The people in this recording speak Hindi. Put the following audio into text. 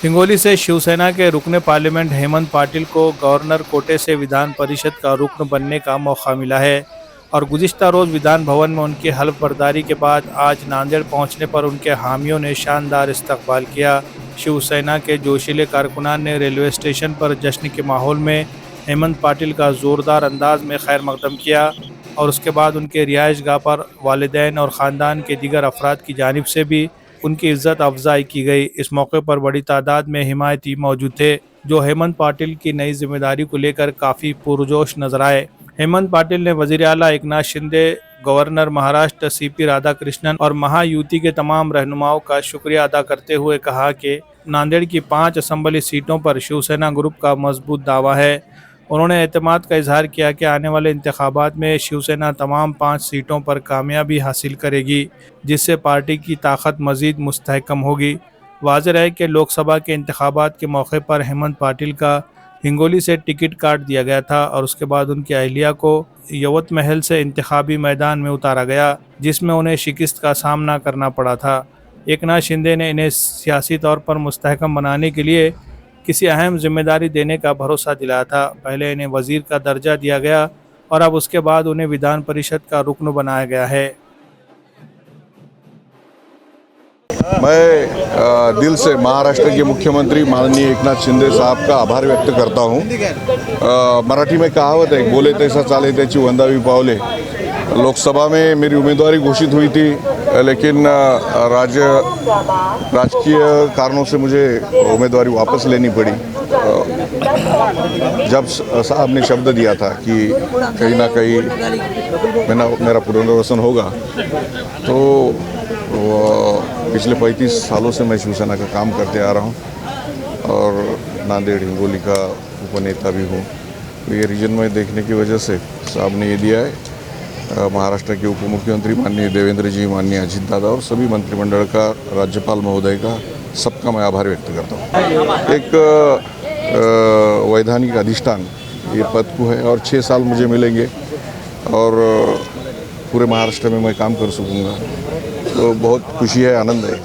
हिंगोली से शिवसेना के रुकने पार्लियामेंट हेमंत पाटिल को गवर्नर कोटे से विधान परिषद का रुकन बनने का मौका मिला है और गुज़िश्ता रोज विधान भवन में उनकी हल्फ बर्दारी के बाद आज नांदेड़ पहुंचने पर उनके हामियों ने शानदार इस्तकबाल किया। शिवसेना के जोशीले कारकुनान ने रेलवे स्टेशन पर जश्न के माहौल में हेमंत पाटिल का ज़ोरदार अंदाज में खैर मकदम किया और उसके बाद उनके रिहाइशगाह पर वालिदैन और ख़ानदान के दीगर अफराद की जानिब से भी उनकी इज्जत अफजाई की गई। इस मौके पर बड़ी तादाद में हिमायती मौजूद थे जो हेमंत पाटिल की नई जिम्मेदारी को लेकर काफ़ी पुरजोश नजर आए। हेमंत पाटिल ने वजीर आला एकनाथ शिंदे, गवर्नर महाराष्ट्र सीपी राधाकृष्णन और महायुति के तमाम रहनुमाओं का शुक्रिया अदा करते हुए कहा कि नांदेड़ की 5 असेंबली सीटों पर शिवसेना ग्रुप का मजबूत दावा है। उन्होंने एतमाद का इजहार किया कि आने वाले इंतखाबात में शिवसेना तमाम 5 सीटों पर कामयाबी हासिल करेगी, जिससे पार्टी की ताकत मज़ीद मुस्तहकम होगी। वाज़ेह है कि लोकसभा के इंतखाबात के मौके पर हेमंत पाटिल का हिंगोली से टिकट काट दिया गया था और उसके बाद उनकी अहलिया को यवत महल से इंतखाबी मैदान में उतारा गया, जिसमें उन्हें शिकस्त का सामना करना पड़ा था। एकनाथ शिंदे ने इन्हें सियासी तौर पर मुस्तहकम बनाने के लिए किसी अहम जिम्मेदारी देने का भरोसा दिलाया था। पहले इन्हें वजीर का दर्जा दिया गया और अब उसके बाद उन्हें विधान परिषद का रुकन बनाया गया है। मैं दिल से महाराष्ट्र के मुख्यमंत्री माननीय एकनाथ शिंदे साहब का आभार व्यक्त करता हूं। मराठी में कहावत है, बोले तैसा चाले त्याची वंदावी पावले। लोकसभा में मेरी उम्मीदवारी घोषित हुई थी, लेकिन राजकीय कारणों से मुझे उम्मीदवारी वापस लेनी पड़ी। जब साहब ने शब्द दिया था कि कहीं ना कहीं मेरा पुनर्वसन होगा, तो पिछले 35 सालों से मैं शिवसेना का काम करते आ रहा हूं और नांदेड़ हिंगोली का उपनेता भी हूं। तो ये रीजन में देखने की वजह से साहब ने ये दिया है। महाराष्ट्र के उप मुख्यमंत्री माननीय देवेंद्र जी, माननीय अजित दादा और सभी मंत्रिमंडल का, राज्यपाल महोदय का, सबका मैं आभार व्यक्त करता हूँ। एक वैधानिक अधिष्ठान ये पद को है और 6 साल मुझे मिलेंगे और पूरे महाराष्ट्र में मैं काम कर सकूँगा, तो बहुत खुशी है, आनंद है।